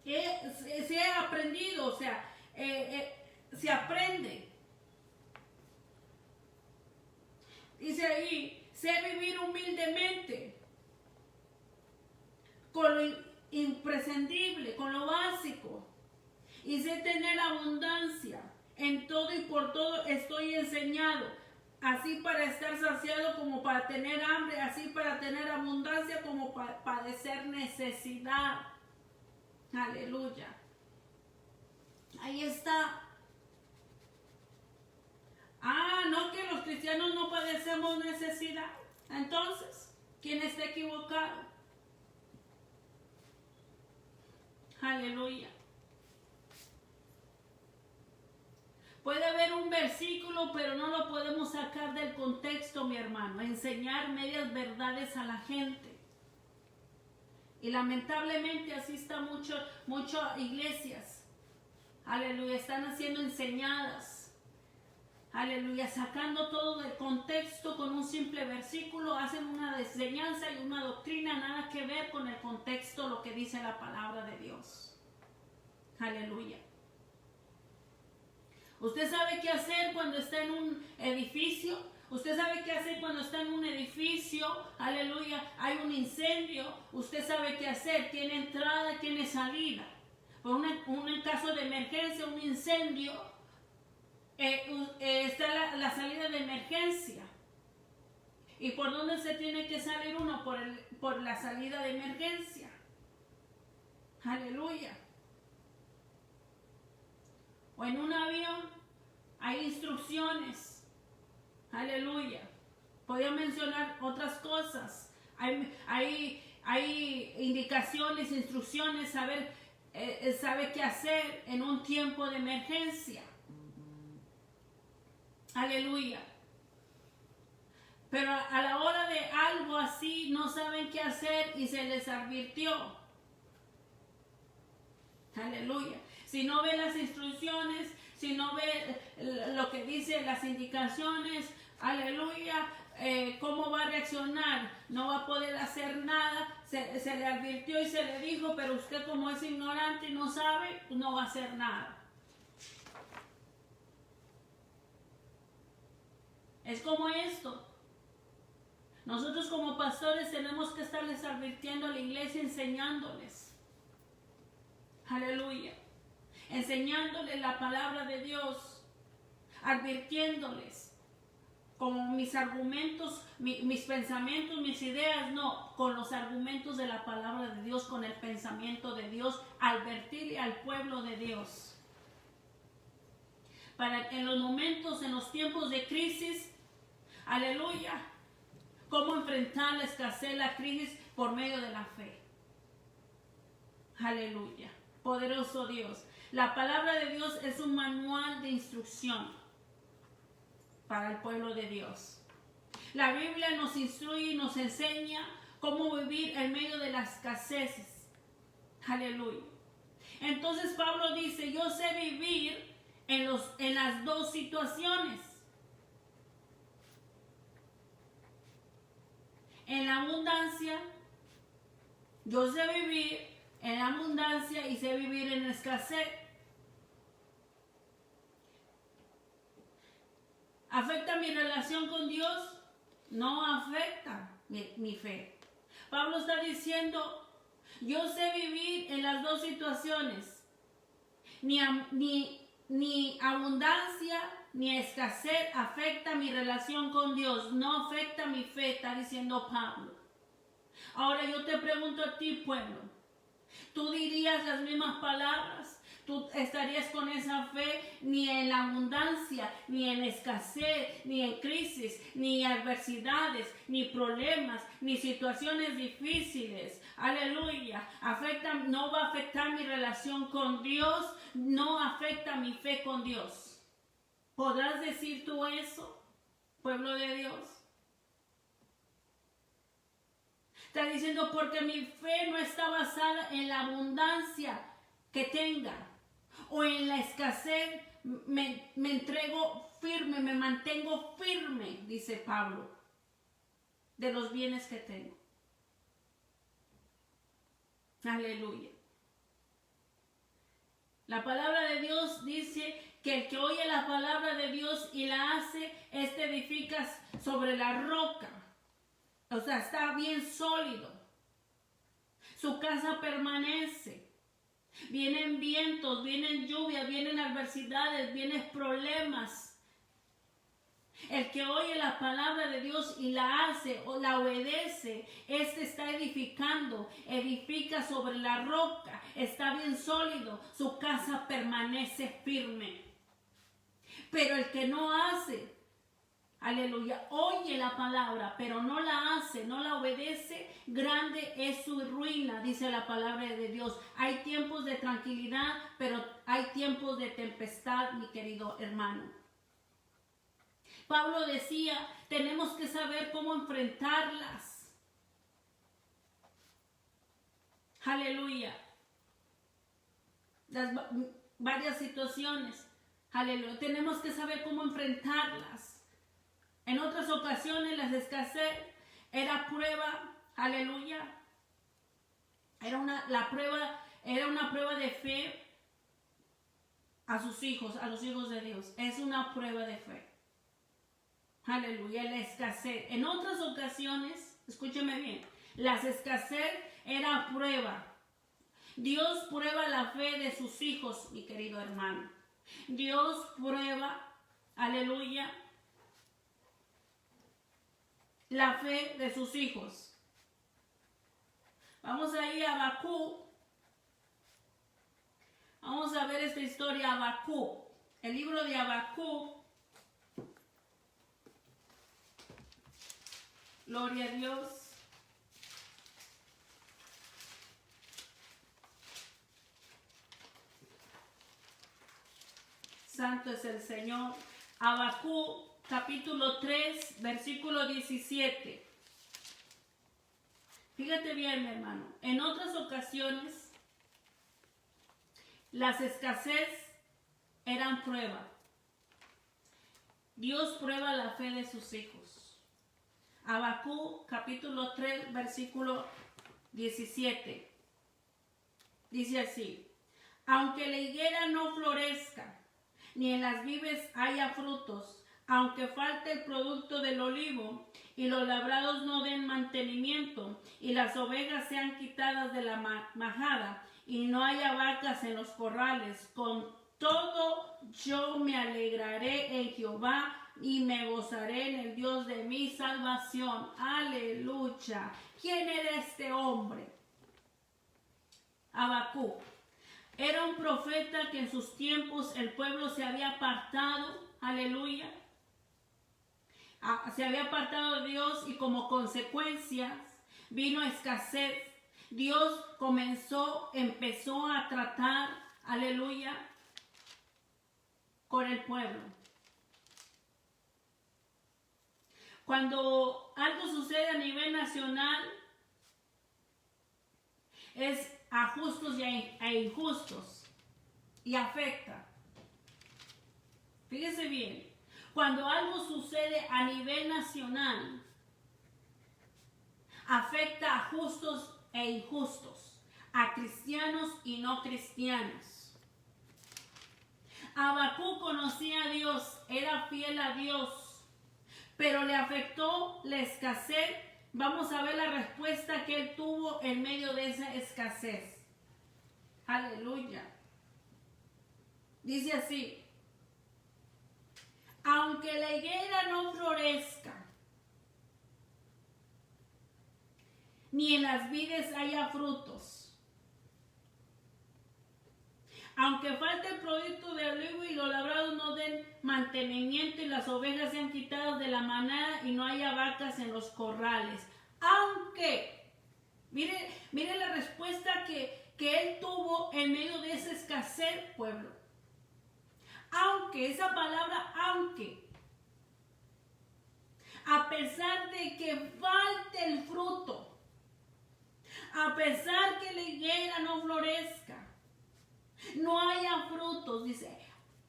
Se ha aprendido, o sea, se aprende. Dice ahí, sé vivir humildemente, con lo imprescindible, con lo básico, y sé tener abundancia. En todo y por todo estoy enseñado, así para estar saciado como para tener hambre, así para tener abundancia como para padecer necesidad. Aleluya. Ahí está. No, que los cristianos no padecemos necesidad. Entonces, ¿quién está equivocado? Aleluya. Puede haber un versículo, pero no lo podemos sacar del contexto, mi hermano. Enseñar medias verdades a la gente. Y lamentablemente así está muchas iglesias. Aleluya, están siendo enseñadas. Aleluya, sacando todo del contexto con un simple versículo, hacen una enseñanza y una doctrina, nada que ver con el contexto, lo que dice la palabra de Dios. Aleluya. ¿Usted sabe qué hacer cuando está en un edificio? ¿Usted sabe qué hacer cuando está en un edificio? Aleluya, hay un incendio. Usted sabe qué hacer, tiene entrada, tiene salida. Por un caso de emergencia, un incendio, está la salida de emergencia. ¿Y por dónde se tiene que salir uno? Por la salida de emergencia. Aleluya. O en un avión hay instrucciones. Aleluya. Podría mencionar otras cosas. Hay indicaciones, instrucciones, sabe qué hacer en un tiempo de emergencia. Aleluya. Pero a la hora de algo así no saben qué hacer y se les advirtió. Aleluya. Si no ve las instrucciones, si no ve lo que dice las indicaciones, aleluya, ¿cómo va a reaccionar? No va a poder hacer nada, se le advirtió y se le dijo, pero usted como es ignorante y no sabe, no va a hacer nada. Es como esto. Nosotros como pastores tenemos que estarles advirtiendo a la iglesia, enseñándoles. Aleluya. Enseñándoles la palabra de Dios. Advirtiéndoles. Con mis argumentos, mis pensamientos, mis ideas, no. Con los argumentos de la palabra de Dios, con el pensamiento de Dios. Advertirle al pueblo de Dios. Para que en los momentos, en los tiempos de crisis, aleluya, cómo enfrentar la escasez, la crisis por medio de la fe. Aleluya, poderoso Dios. La palabra de Dios es un manual de instrucción para el pueblo de Dios. La Biblia nos instruye y nos enseña cómo vivir en medio de las escaseces. Aleluya. Entonces Pablo dice, yo sé vivir en las dos situaciones. En la abundancia, yo sé vivir en la abundancia y sé vivir en la escasez. ¿Afecta mi relación con Dios? No afecta mi fe. Pablo está diciendo, yo sé vivir en las dos situaciones. Ni abundancia ni escasez afecta mi relación con Dios. No afecta mi fe, está diciendo Pablo. Ahora yo te pregunto a ti, pueblo. ¿Tú dirías las mismas palabras? ¿Tú estarías con esa fe ni en la abundancia, ni en escasez, ni en crisis, ni adversidades, ni problemas, ni situaciones difíciles? Aleluya. No va a afectar mi relación con Dios, no afecta mi fe con Dios. ¿Podrás decir tú eso, pueblo de Dios? Está diciendo, porque mi fe no está basada en la abundancia que tenga o en la escasez, me entrego firme, me mantengo firme, dice Pablo, de los bienes que tengo. Aleluya. La palabra de Dios dice que el que oye la palabra de Dios y la hace, edifica sobre la roca. O sea, está bien sólido. Su casa permanece. Vienen vientos, vienen lluvias, vienen adversidades, vienen problemas. El que oye la palabra de Dios y la hace o la obedece, está edificando, edifica sobre la roca, está bien sólido, su casa permanece firme. Pero el que no hace, aleluya, oye la palabra, pero no la hace, no la obedece, grande es su ruina, dice la palabra de Dios. Hay tiempos de tranquilidad, pero hay tiempos de tempestad, mi querido hermano. Pablo decía, tenemos que saber cómo enfrentarlas. Aleluya. Las varias situaciones. Aleluya. Tenemos que saber cómo enfrentarlas. En otras ocasiones la escasez era prueba, aleluya. Era una prueba de fe a sus hijos, a los hijos de Dios. Es una prueba de fe. Aleluya, la escasez. En otras ocasiones, escúcheme bien, la escasez era prueba. Dios prueba la fe de sus hijos, mi querido hermano. Dios prueba, aleluya, la fe de sus hijos. Vamos a ir a Habacuc. Vamos a ver esta historia, Habacuc. El libro de Habacuc. Gloria a Dios. Santo es el Señor. Habacuc, capítulo 3, versículo 17. Fíjate bien, mi hermano. En otras ocasiones, las escasez eran prueba. Dios prueba la fe de sus hijos. Habacuc, capítulo 3, versículo 17. Dice así: aunque la higuera no florezca, ni en las vides haya frutos, aunque falte el producto del olivo, y los labrados no den mantenimiento, y las ovejas sean quitadas de la majada, y no haya vacas en los corrales, con todo yo me alegraré en Jehová, y me gozaré en el Dios de mi salvación. Aleluya. ¿Quién era este hombre? Habacuc. Era un profeta que en sus tiempos el pueblo se había apartado. Aleluya. Se había apartado de Dios y como consecuencia vino escasez. Dios empezó a tratar, aleluya, con el pueblo. Cuando algo sucede a nivel nacional, es a justos e injustos y afecta. Fíjese bien, cuando algo sucede a nivel nacional, afecta a justos e injustos, a cristianos y no cristianos. Habacuc conocía a Dios, era fiel a Dios, pero le afectó la escasez. Vamos a ver la respuesta que él tuvo en medio de esa escasez. Aleluya. Dice así: aunque la higuera no florezca, ni en las vides haya frutos, aunque falte el producto de olivo y los labrados no den mantenimiento y las ovejas sean quitadas de la manada y no haya vacas en los corrales. Aunque, mire la respuesta que él tuvo en medio de esa escasez, pueblo. Aunque, esa palabra aunque, a pesar de que falte el fruto, a pesar que la higuera no florezca, no haya frutos, dice,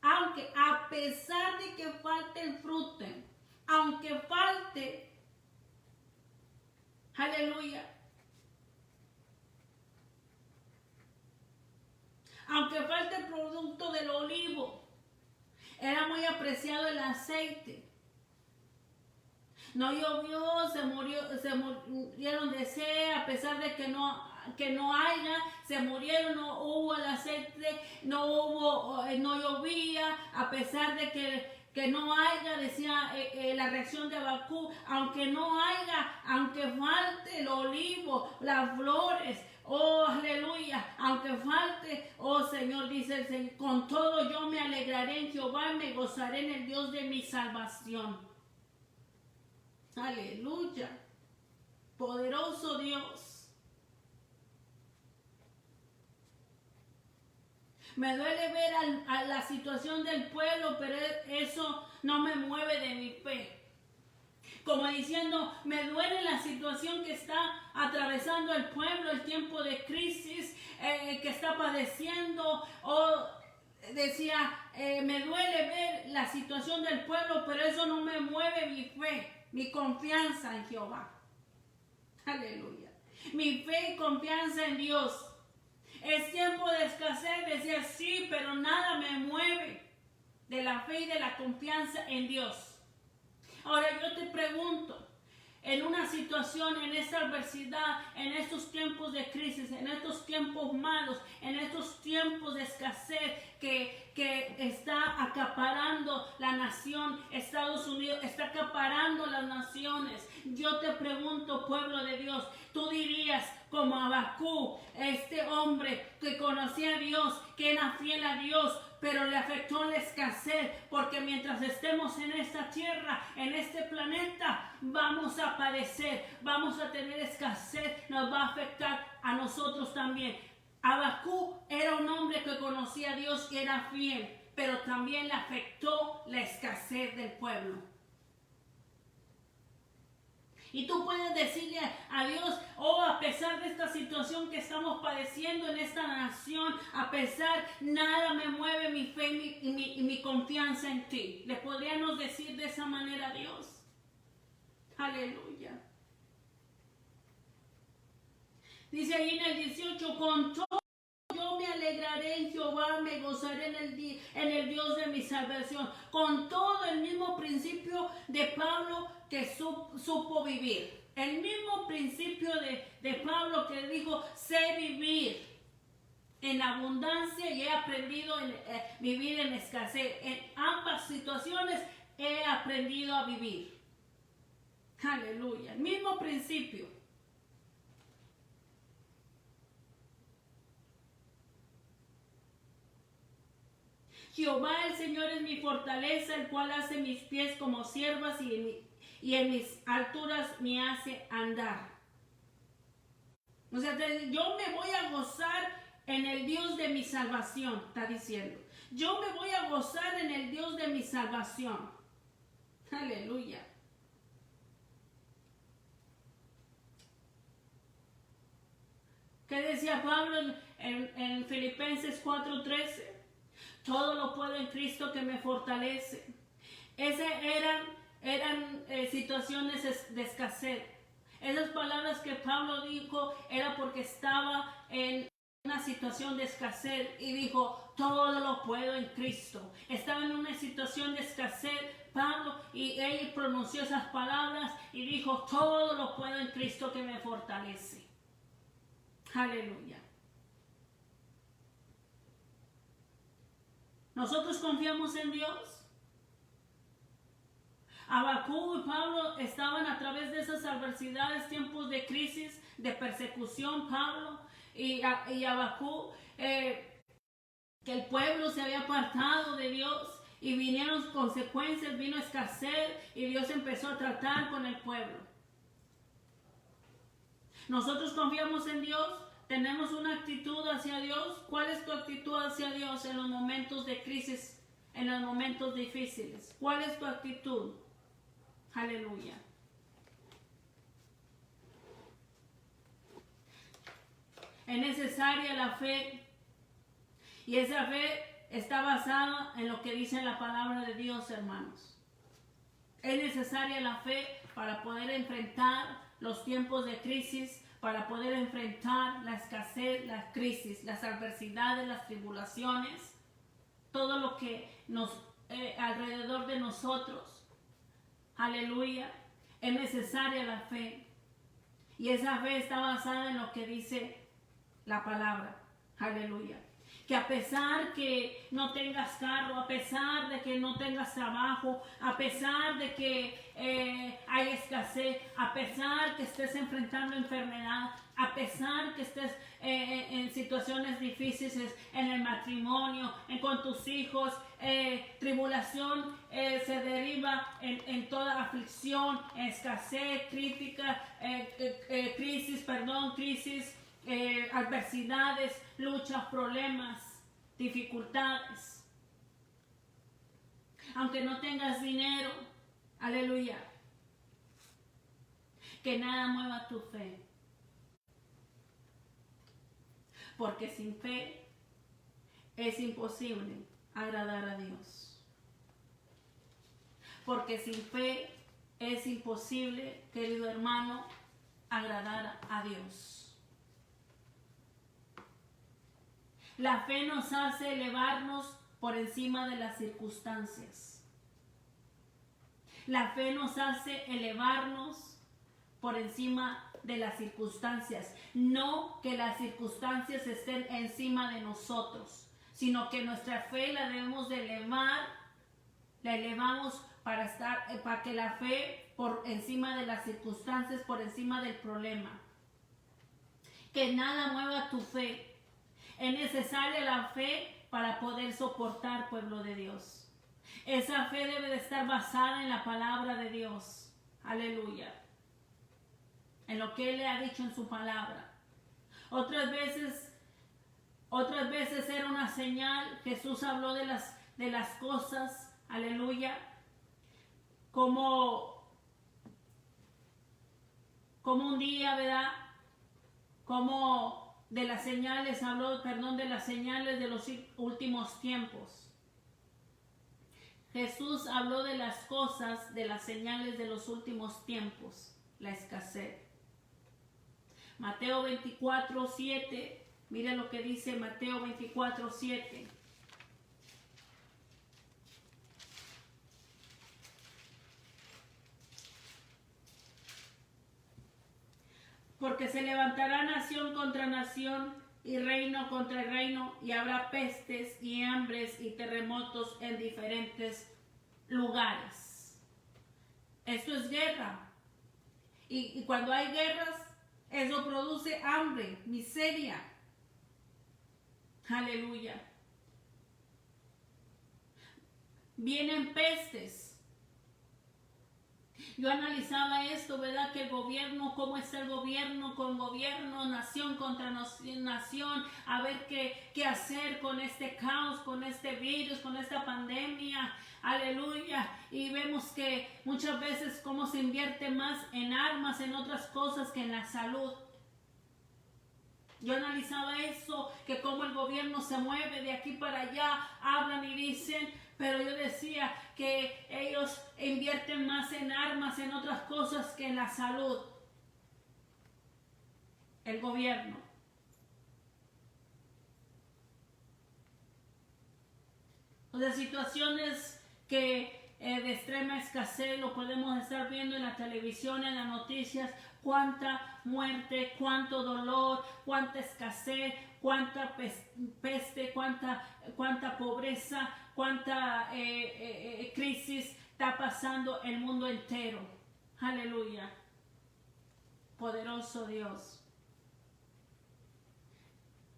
aunque a pesar de que falte el fruto, aunque falte, aleluya, aunque falte el producto del olivo, era muy apreciado el aceite. No llovió, se murieron de sed, a pesar de que no haya, se murieron, no hubo el aceite, no llovía, a pesar de que no haya, decía la reacción de Habacuc, aunque no haya, aunque falte el olivo, las flores, oh aleluya, aunque falte, oh Señor, dice el Señor, con todo yo me alegraré en Jehová y me gozaré en el Dios de mi salvación. Aleluya, poderoso Dios. Me duele ver a la situación del pueblo, pero eso no me mueve de mi fe. Como diciendo, me duele la situación que está atravesando el pueblo, el tiempo de crisis que está padeciendo. Decía, me duele ver la situación del pueblo, pero eso no me mueve mi fe. Mi confianza en Jehová. Aleluya. Mi fe y confianza en Dios. Es tiempo de escasez, decía sí, pero nada me mueve de la fe y de la confianza en Dios. Ahora yo te pregunto, en una situación, en esta adversidad, en estos tiempos de crisis, en estos tiempos malos, en estos tiempos de escasez que está acaparando la nación, Estados Unidos, está acaparando las naciones. Yo te pregunto, pueblo de Dios, tú dirías como Habacuc, este hombre que conocía a Dios, que era fiel a Dios, pero le afectó la escasez, porque mientras estemos en esta tierra, en este planeta, vamos a padecer, vamos a tener escasez, nos va a afectar a nosotros también. Habacuc era un hombre que conocía a Dios y era fiel, pero también le afectó la escasez del pueblo. Y tú puedes decirle a Dios, oh, a pesar de esta situación que estamos padeciendo en esta nación, a pesar, nada me mueve mi fe y mi confianza en ti. ¿Le podríamos decir de esa manera a Dios? Aleluya. Dice ahí en el 18, con todo yo me alegraré en Jehová, me gozaré en el Dios de mi salvación. Con todo el mismo principio de Pablo que supo vivir. El mismo principio de Pablo que dijo, sé vivir en abundancia y he aprendido a vivir en escasez. En ambas situaciones he aprendido a vivir. Aleluya. El mismo principio. Jehová el Señor es mi fortaleza, el cual hace mis pies como siervas y en mis alturas me hace andar. O sea, yo me voy a gozar en el Dios de mi salvación, está diciendo. Yo me voy a gozar en el Dios de mi salvación. Aleluya. ¿Qué decía Pablo en Filipenses 4:13? Todo lo puedo en Cristo que me fortalece. Esas eran situaciones de escasez. Esas palabras que Pablo dijo era porque estaba en una situación de escasez y dijo, todo lo puedo en Cristo. Estaba en una situación de escasez Pablo y él pronunció esas palabras y dijo, todo lo puedo en Cristo que me fortalece. Aleluya. Nosotros confiamos en Dios. Habacuc y Pablo estaban a través de esas adversidades, tiempos de crisis, de persecución, Pablo y Habacuc, que el pueblo se había apartado de Dios y vinieron consecuencias, vino escasez y Dios empezó a tratar con el pueblo. Nosotros confiamos en Dios. ¿Tenemos una actitud hacia Dios? ¿Cuál es tu actitud hacia Dios en los momentos de crisis, en los momentos difíciles? ¿Cuál es tu actitud? Aleluya. Es necesaria la fe y esa fe está basada en lo que dice la palabra de Dios, hermanos. Es necesaria la fe para poder enfrentar los tiempos de crisis, para poder enfrentar la escasez, la crisis, las adversidades, las tribulaciones, todo lo que nos alrededor de nosotros. Aleluya. Es necesaria la fe. Y esa fe está basada en lo que dice la palabra. Aleluya. Que a pesar que no tengas carro, a pesar de que no tengas trabajo, a pesar de que hay escasez, a pesar que estés enfrentando enfermedad, a pesar que estés en situaciones difíciles en el matrimonio, con tus hijos, tribulación se deriva en toda aflicción, escasez, crítica, crisis, adversidades, luchas, problemas, dificultades. Aunque no tengas dinero, aleluya, que nada mueva tu fe. Porque sin fe es imposible agradar a Dios. Porque sin fe es imposible, querido hermano, agradar a Dios. La fe nos hace elevarnos por encima de las circunstancias. La fe nos hace elevarnos por encima de las circunstancias. No que las circunstancias estén encima de nosotros, sino que nuestra fe la debemos de elevar, la elevamos para que la fe por encima de las circunstancias, por encima del problema. Que nada mueva tu fe. Es necesaria la fe para poder soportar, pueblo de Dios. Esa fe debe de estar basada en la palabra de Dios. Aleluya. En lo que Él le ha dicho en su palabra. Otras veces era una señal. Jesús habló de las cosas. Aleluya. Como un día, ¿verdad? Como de las señales, de las señales de los últimos tiempos. Jesús habló de las cosas, de las señales de los últimos tiempos, la escasez. Mateo 24:7. Mire lo que dice Mateo 24:7. Porque se levantará nación contra nación y reino contra reino, y habrá pestes y hambres y terremotos en diferentes lugares. Esto es guerra. Y cuando hay guerras, eso produce hambre, miseria. Aleluya. Vienen pestes. Yo analizaba esto, ¿verdad? Que el gobierno, cómo está el gobierno con gobierno, nación contra nación, a ver qué hacer con este caos, con este virus, con esta pandemia. Aleluya. Y vemos que muchas veces cómo se invierte más en armas, en otras cosas que en la salud. Yo analizaba eso, que cómo el gobierno se mueve de aquí para allá, hablan y dicen, pero yo decía que ellos invierten más en armas, en otras cosas que en la salud. El gobierno. O sea, situaciones que de extrema escasez lo podemos estar viendo en la televisión, en las noticias. Cuánta muerte, cuánto dolor, cuánta escasez, cuánta peste, cuánta pobreza, cuánta crisis está pasando el mundo entero. Aleluya. Poderoso Dios.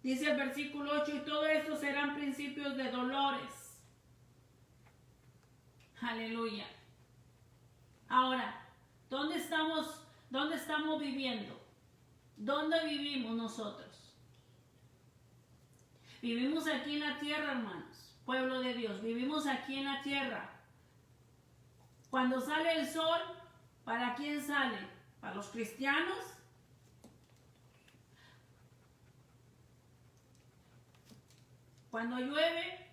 Dice el versículo 8, y todo esto serán principios de dolores. Aleluya. Ahora, ¿dónde estamos viviendo? ¿Dónde vivimos nosotros? Vivimos aquí en la tierra, hermanos, pueblo de Dios. Vivimos aquí en la tierra. Cuando sale el sol, ¿para quién sale? ¿Para los cristianos? Cuando llueve,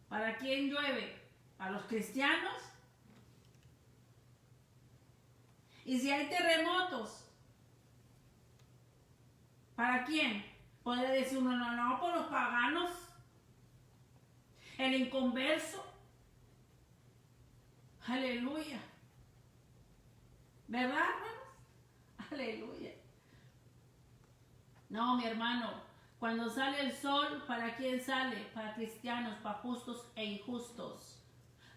¿para quién llueve? ¿Para los cristianos? Y si hay terremotos, ¿para quién? Puede decir uno, no, por los paganos, el inconverso. Aleluya. ¿Verdad, hermanos? Aleluya. No, mi hermano, cuando sale el sol, ¿para quién sale? Para cristianos, para justos e injustos.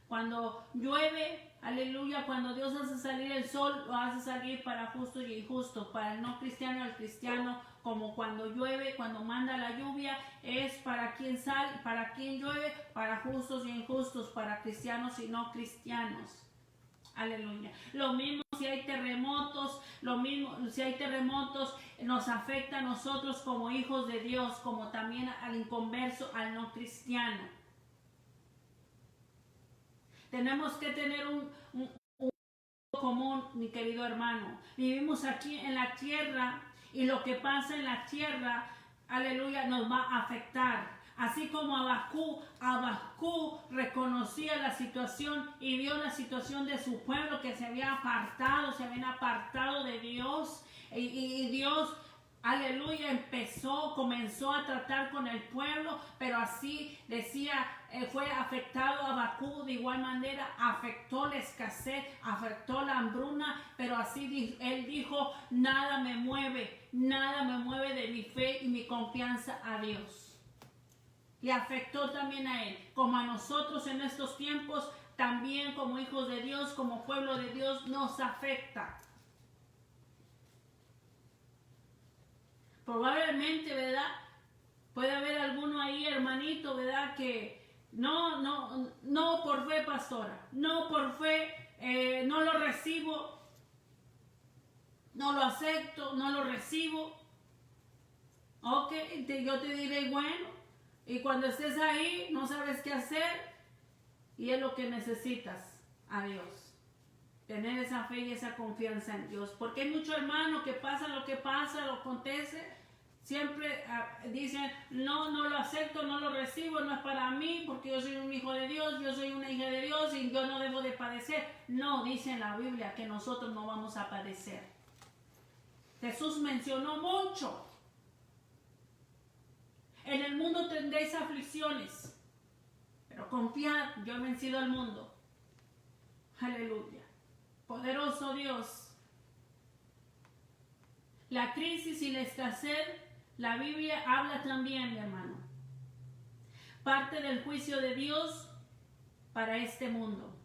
Cuando llueve, aleluya, cuando Dios hace salir el sol, lo hace salir para justos y injustos, para el no cristiano y el cristiano, como cuando llueve, cuando manda la lluvia, es para quien sale, para quien llueve, para justos y injustos, para cristianos y no cristianos. Aleluya. Lo mismo si hay terremotos, nos afecta a nosotros como hijos de Dios, como también al inconverso, al no cristiano. Tenemos que tener un común, mi querido hermano. Vivimos aquí en la tierra y lo que pasa en la tierra, aleluya, nos va a afectar. Así como Habacuc reconocía la situación y vio la situación de su pueblo que se habían apartado de Dios y Dios, aleluya, comenzó a tratar con el pueblo, pero así decía, fue afectado Habacuc de igual manera, afectó la escasez, afectó la hambruna, pero así él dijo, nada me mueve de mi fe y mi confianza a Dios. Le afectó también a él, como a nosotros en estos tiempos, también como hijos de Dios, como pueblo de Dios, nos afecta. Probablemente, ¿verdad? Puede haber alguno ahí, hermanito, ¿verdad? Que no por fe, pastora, no por fe, no lo recibo, no lo acepto, no lo recibo. Ok, yo te diré, bueno, y cuando estés ahí, no sabes qué hacer, y es lo que necesitas a Dios. Tener esa fe y esa confianza en Dios. Porque hay muchos hermanos que pasa lo que pasa, lo acontece, siempre dicen, no lo acepto, no lo recibo, no es para mí, porque yo soy un hijo de Dios, yo soy una hija de Dios y yo no debo de padecer. No, dice en la Biblia que nosotros no vamos a padecer. Jesús mencionó mucho. En el mundo tendréis aflicciones, pero confiad, yo he vencido al mundo. Aleluya. Poderoso Dios. La crisis y la escasez, la Biblia habla también, mi hermano. Parte del juicio de Dios para este mundo.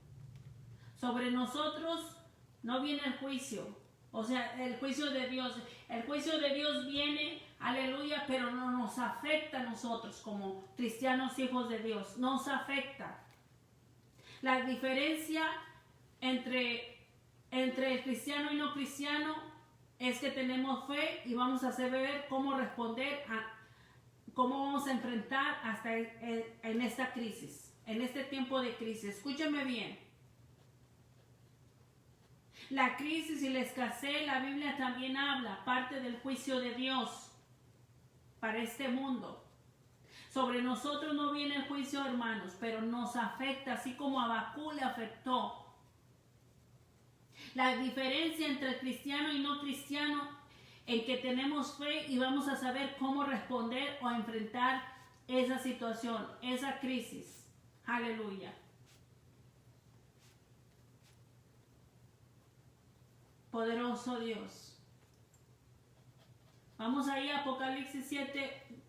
Sobre nosotros no viene el juicio, o sea, el juicio de Dios. El juicio de Dios viene, aleluya, pero no nos afecta a nosotros como cristianos hijos de Dios. Nos afecta. La diferencia entre el cristiano y no cristiano es que tenemos fe y vamos a saber cómo responder, cómo vamos a enfrentar hasta en esta crisis, en este tiempo de crisis. Escúchame bien. La crisis y la escasez, la Biblia también habla, parte del juicio de Dios para este mundo. Sobre nosotros no viene el juicio, hermanos, pero nos afecta, así como a Habacuc le afectó. La diferencia entre cristiano y no cristiano, en que tenemos fe y vamos a saber cómo responder o enfrentar esa situación, esa crisis. Aleluya. Poderoso Dios. Vamos ahí a Apocalipsis 7,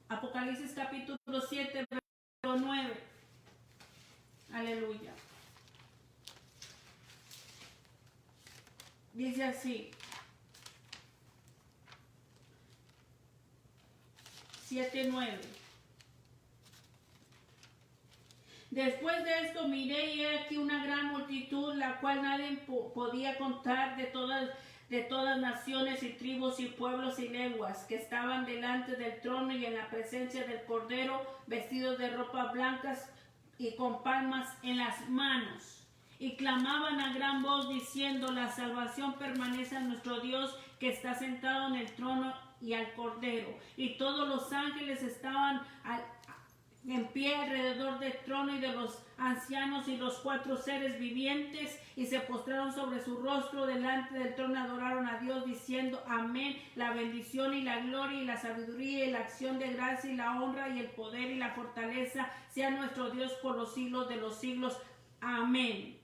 Apocalipsis capítulo 7, versículo 9. Aleluya. Dice así. 7:9. Después de esto miré y he aquí una gran multitud, la cual nadie podía contar, de todas naciones y tribus y pueblos y lenguas, que estaban delante del trono y en la presencia del Cordero, vestidos de ropas blancas y con palmas en las manos. Y clamaban a gran voz diciendo: la salvación permanece a nuestro Dios, que está sentado en el trono y al Cordero. Y todos los ángeles estaban en pie alrededor del trono y de los ancianos y los 4 seres vivientes, y se postraron sobre su rostro delante del trono, adoraron a Dios diciendo: amén. La bendición y la gloria y la sabiduría y la acción de gracia y la honra y el poder y la fortaleza sea nuestro Dios por los siglos de los siglos. Amén.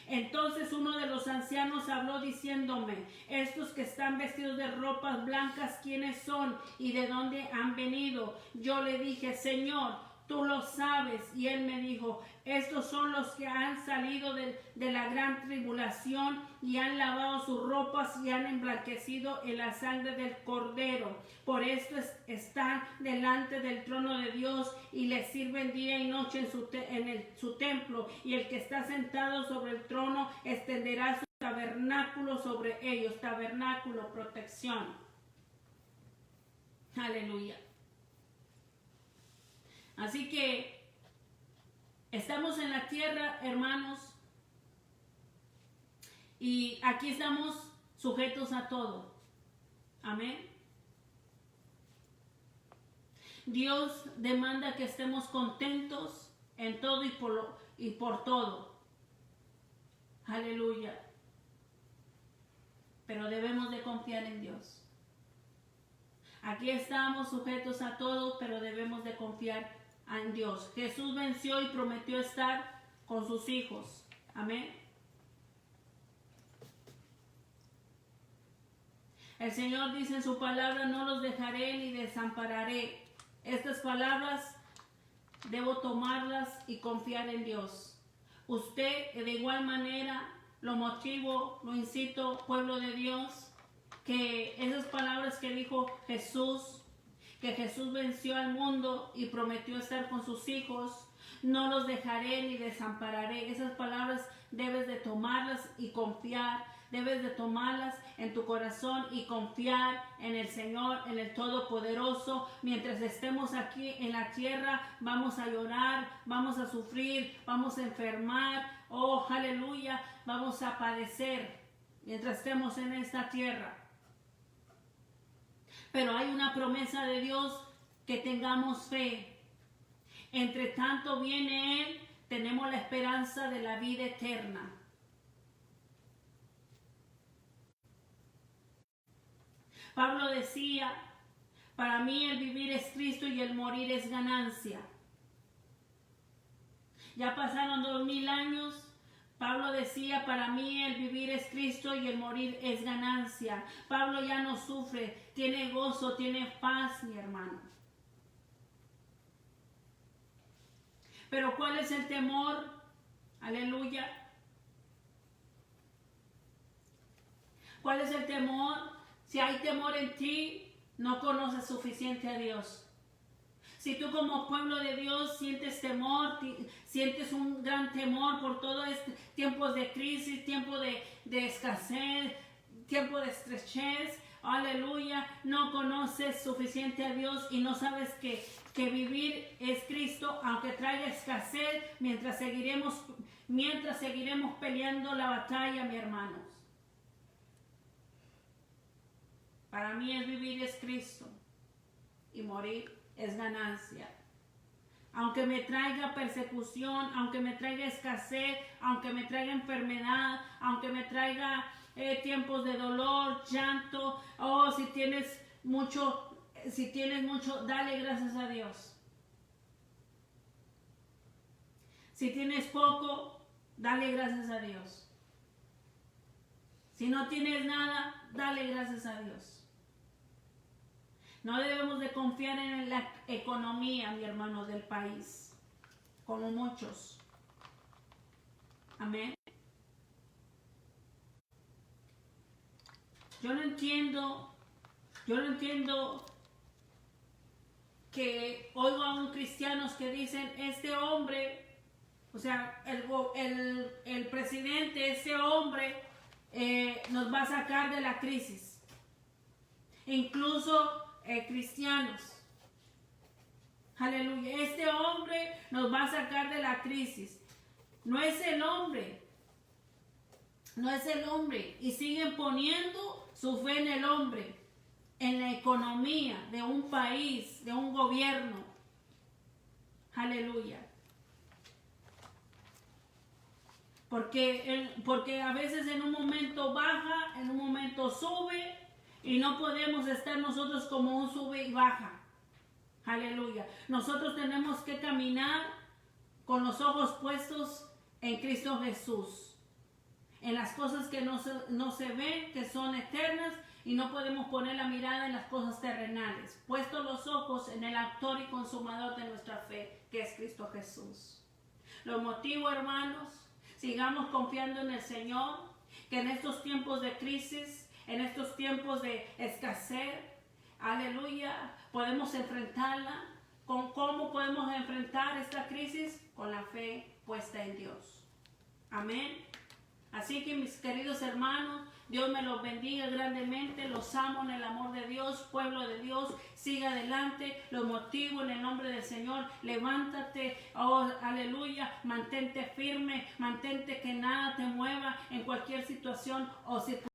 Entonces uno de los ancianos habló diciéndome: estos que están vestidos de ropas blancas, ¿quiénes son y de dónde han venido? Yo le dije: Señor, tú lo sabes. Y él me dijo: estos son los que han salido de la gran tribulación y han lavado sus ropas y han emblanquecido en la sangre del Cordero. Por esto están delante del trono de Dios y le sirven día y noche en su templo. Y el que está sentado sobre el trono extenderá su tabernáculo sobre ellos. Tabernáculo, protección. Aleluya. Así que estamos en la tierra, hermanos, y aquí estamos sujetos a todo. Amén. Dios demanda que estemos contentos en todo y por todo. Aleluya. Pero debemos de confiar en Dios. Aquí estamos sujetos a todo, pero debemos de confiar en Dios. Jesús venció y prometió estar con sus hijos. Amén. El Señor dice en su palabra: no los dejaré ni desampararé. Estas palabras debo tomarlas y confiar en Dios. Usted, de igual manera, lo motivo, lo incito, pueblo de Dios, que esas palabras que dijo Jesús, que Jesús venció al mundo y prometió estar con sus hijos: no los dejaré ni desampararé. Esas palabras debes de tomarlas y confiar. Debes de tomarlas en tu corazón y confiar en el Señor, en el Todopoderoso. Mientras estemos aquí en la tierra, vamos a llorar, vamos a sufrir, vamos a enfermar. Oh, aleluya, vamos a padecer mientras estemos en esta tierra. Pero hay una promesa de Dios, que tengamos fe. Entre tanto viene Él, tenemos la esperanza de la vida eterna. Pablo decía, para mí el vivir es Cristo y el morir es ganancia. Ya pasaron 2000 años. Pablo decía, para mí el vivir es Cristo y el morir es ganancia. Pablo ya no sufre, tiene gozo, tiene paz, mi hermano. Pero ¿cuál es el temor? Aleluya. ¿Cuál es el temor? Si hay temor en ti, no conoces suficiente a Dios. Si tú como pueblo de Dios sientes temor, sientes un gran temor por todos estos tiempos de crisis, tiempo de escasez, tiempo de estrechez, aleluya, no conoces suficiente a Dios y no sabes que vivir es Cristo, aunque traiga escasez, mientras seguiremos peleando la batalla, mi hermanos. Para mí el vivir es Cristo y morir es ganancia. Aunque me traiga persecución, aunque me traiga escasez, aunque me traiga enfermedad, aunque me traiga tiempos de dolor, llanto, si tienes mucho, dale gracias a Dios. Si tienes poco, dale gracias a Dios. Si no tienes nada, dale gracias a Dios. No debemos de confiar en la economía, mi hermano, del país, como muchos. Amén. Yo no entiendo que oigo a unos cristianos que dicen, este hombre, o sea, el presidente, ese hombre nos va a sacar de la crisis. Incluso cristianos. Aleluya. Este hombre nos va a sacar de la crisis. No es el hombre. No es el hombre. Y siguen poniendo su fe en el hombre, en la economía de un país, de un gobierno. Aleluya. Porque a veces en un momento baja, en un momento sube, y no podemos estar nosotros como un sube y baja. Aleluya. Nosotros tenemos que caminar con los ojos puestos en Cristo Jesús. En las cosas que no se ven, que son eternas, y no podemos poner la mirada en las cosas terrenales. Puestos los ojos en el autor y consumador de nuestra fe, que es Cristo Jesús. Los motivo, hermanos, sigamos confiando en el Señor, que en estos tiempos de crisis, en estos tiempos de escasez, aleluya, podemos enfrentarla. ¿Cómo podemos enfrentar esta crisis? Con la fe puesta en Dios. Amén. Así que mis queridos hermanos, Dios me los bendiga grandemente, los amo en el amor de Dios, pueblo de Dios, siga adelante, los motivo en el nombre del Señor, levántate, aleluya, mantente firme, mantente que nada te mueva en cualquier situación o circunstancia.